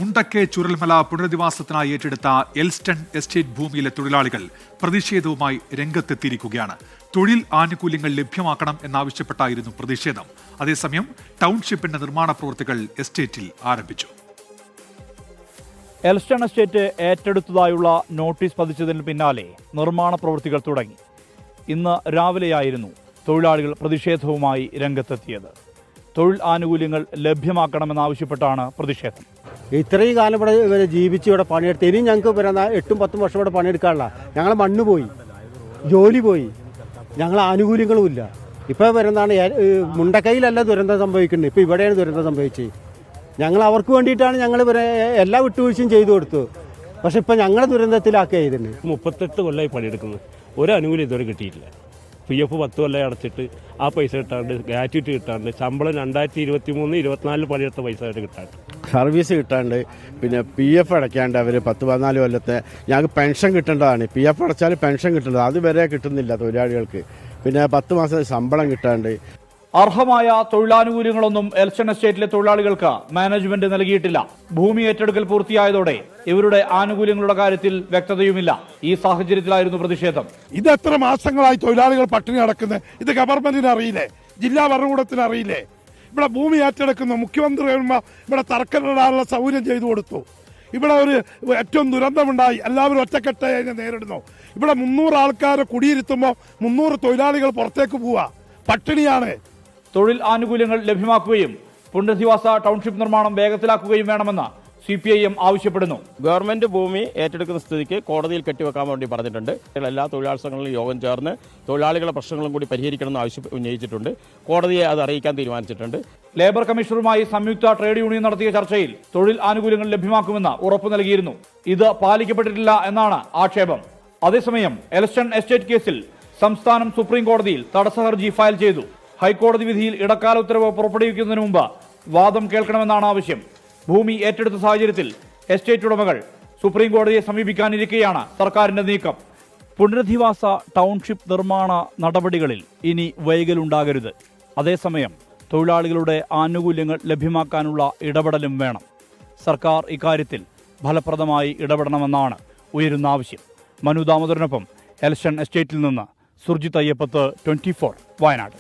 മുണ്ടക്കെ ചുരൽമല പുനരധിവാസത്തിനായി ഏറ്റെടുത്ത Elston estate ഭൂമിയിലെ തൊഴിലാളികൾ പ്രതിഷേധവുമായി രംഗത്തെത്തിയിരിക്കുകയാണ്. തൊഴിൽ ആനുകൂല്യങ്ങൾ ലഭ്യമാക്കണം എന്നാവശ്യപ്പെട്ടായിരുന്നു പ്രതിഷേധം. അതേസമയം ടൗൺഷിപ്പിന്റെ നിർമ്മാണ പ്രവൃത്തികൾ എസ്റ്റേറ്റിൽ ആരംഭിച്ചു. എൽസ്റ്റൺ എസ്റ്റേറ്റ് ഏറ്റെടുത്തതായുള്ള നോട്ടീസ് പതിച്ചതിന് പിന്നാലെ നിർമ്മാണ പ്രവൃത്തികൾ തുടങ്ങി. ഇന്ന് രാവിലെയായിരുന്നു തൊഴിലാളികൾ പ്രതിഷേധവുമായി രംഗത്തെത്തിയത്. തൊഴിൽ ആനുകൂല്യങ്ങൾ ലഭ്യമാക്കണമെന്നാവശ്യപ്പെട്ടാണ് പ്രതിഷേധം. ഇത്രയും കാലം ഇവിടെ ജീവിച്ച് ഇവിടെ പണിയെടുത്ത് ഇനിയും ഞങ്ങൾക്ക് 8-10 വർഷം ഇവിടെ പണിയെടുക്കാനുള്ള ഞങ്ങൾ മണ്ണ് പോയി, ജോലി പോയി, ഞങ്ങൾ ആനുകൂല്യങ്ങളും ഇല്ല. ഇപ്പോൾ വരുന്നതാണ് മുണ്ടക്കൈയിലല്ല ദുരന്തം സംഭവിക്കുന്നത്, ഇപ്പോൾ ഇവിടെയാണ് ദുരന്തം സംഭവിച്ചത്. ഞങ്ങൾ അവർക്ക് വേണ്ടിയിട്ടാണ് ഞങ്ങൾ എല്ലാ വിട്ടുവീഴ്ചയും ചെയ്തു കൊടുത്തു. പക്ഷെ ഇപ്പം ഞങ്ങളെ ദുരന്തത്തിലാക്കുക ഇതിന് 38 കൊല്ലമായി പണിയെടുക്കുന്നത്, ഒരു ആനുകൂല്യം ഇതുവരെ കിട്ടിയിട്ടില്ല. PF 10 കൊല്ലം അടച്ചിട്ട് ആ പൈസ കിട്ടാണ്ട്, ഗ്രാറ്റുവിറ്റി കിട്ടാണ്ട്, ശമ്പളം 2023-24 പണിയെടുത്ത പൈസ ആയിട്ട് കിട്ടാണ്ട്, സർവീസ് കിട്ടാണ്ട്, പിന്നെ PF അടയ്ക്കാണ്ട് അവർ 10-14 കൊല്ലത്തെ ഞങ്ങൾക്ക് പെൻഷൻ കിട്ടേണ്ടതാണ്. PF അടച്ചാൽ പെൻഷൻ കിട്ടേണ്ടത് അതുവരെ കിട്ടുന്നില്ല തൊഴിലാളികൾക്ക്. പിന്നെ 10 മാസം ശമ്പളം കിട്ടാണ്ട്. അർഹമായ തൊഴിലാനുകൂല്യങ്ങളൊന്നും എൽസ്റ്റൺ എസ്റ്റേറ്റിലെ തൊഴിലാളികൾക്ക് മാനേജ്മെന്റ് നൽകിയിട്ടില്ല. ഭൂമി ഏറ്റെടുക്കൽ പൂർത്തിയായതോടെ ഇവരുടെ ആനുകൂല്യങ്ങളുടെ കാര്യത്തിൽ വ്യക്തതയുമില്ല. ഈ സാഹചര്യത്തിലായിരുന്നു പ്രതിഷേധം. ഇത് എത്ര മാസങ്ങളായി തൊഴിലാളികൾ പട്ടിണി നടക്കുന്നത്? ഇത് ഗവൺമെന്റിന് അറിയില്ലേ? ജില്ലാ ഭരണകൂടത്തിന് അറിയില്ലേ? ഇവിടെ ഭൂമി ഏറ്റെടുക്കുന്നു, മുഖ്യമന്ത്രി ഇവിടെ തർക്കമിടാനുള്ള സൗകര്യം ചെയ്തു കൊടുത്തു. ഇവിടെ ഒരു ഏറ്റവും ദുരന്തമുണ്ടായി, എല്ലാവരും ഒറ്റക്കെട്ടായി അതിനെ നേരിടുന്നു. ഇവിടെ 300 ആൾക്കാരെ കുടിയിരുത്തുമ്പോൾ 300 തൊഴിലാളികൾ പുറത്തേക്ക് പോവുക, പട്ടിണിയാണ്. തൊഴിൽ ആനുകൂല്യങ്ങൾ ലഭ്യമാക്കുകയും പുനരധിവാസ ടൗൺഷിപ്പ് നിർമ്മാണം വേഗത്തിലാക്കുകയും വേണമെന്ന് CPIM ആവശ്യപ്പെടുന്നു. ഗവൺമെന്റ് ഭൂമി ഏറ്റെടുക്കുന്ന സ്ഥിതിക്ക് കോടതിയിൽ കെട്ടിവെക്കാൻ വേണ്ടി പറഞ്ഞിട്ടുണ്ട്. എല്ലാ തൊഴിലാളി സംഘങ്ങളിലും യോഗം ചേർന്ന് തൊഴിലാളികളുടെ പ്രശ്നങ്ങളും കൂടി പരിഹരിക്കണമെന്ന് ആവശ്യം ഉന്നയിച്ചിട്ടുണ്ട്. കോടതിയെ അത് അറിയിക്കാൻ തീരുമാനിച്ചിട്ടുണ്ട്. ലേബർ കമ്മീഷണറുമായി സംയുക്ത ട്രേഡ് യൂണിയൻ നടത്തിയ ചർച്ചയിൽ തൊഴിൽ ആനുകൂല്യങ്ങൾ ലഭ്യമാക്കുമെന്ന് ഉറപ്പു നൽകിയിരുന്നു. ഇത് പാലിക്കപ്പെട്ടിട്ടില്ല എന്നാണ് ആക്ഷേപം. അതേസമയം എൽസ്റ്റൺ എസ്റ്റേറ്റ് കേസിൽ സംസ്ഥാനം സുപ്രീം കോടതിയിൽ തടസ്സ ഹർജി ഫയൽ ചെയ്തു. ഹൈക്കോടതി വിധിയിൽ ഇടക്കാല ഉത്തരവ് പുറപ്പെടുവിക്കുന്നതിന് മുമ്പ് വാദം കേൾക്കണമെന്നാണ് ആവശ്യം. ഭൂമി ഏറ്റെടുത്ത സാഹചര്യത്തിൽ എസ്റ്റേറ്റ് ഉടമകൾ സുപ്രീം കോടതിയെ സമീപിക്കാനിരിക്കെയാണ് സർക്കാരിന്റെ നീക്കം. പുനരധിവാസ ടൗൺഷിപ്പ് നിർമ്മാണ നടപടികളിൽ ഇനി വൈകലുണ്ടാകരുത്. അതേസമയം തൊഴിലാളികളുടെ ആനുകൂല്യങ്ങൾ ലഭ്യമാക്കാനുള്ള ഇടപെടലും വേണം. സർക്കാർ ഇക്കാര്യത്തിൽ ഫലപ്രദമായി ഇടപെടണമെന്നാണ് ഉയരുന്ന ആവശ്യം. മനു ദാമോദരനൊപ്പം എൽസ്റ്റൺ എസ്റ്റേറ്റിൽ നിന്ന് സുർജിത് അയ്യപ്പത്ത്, 24 വയനാട്.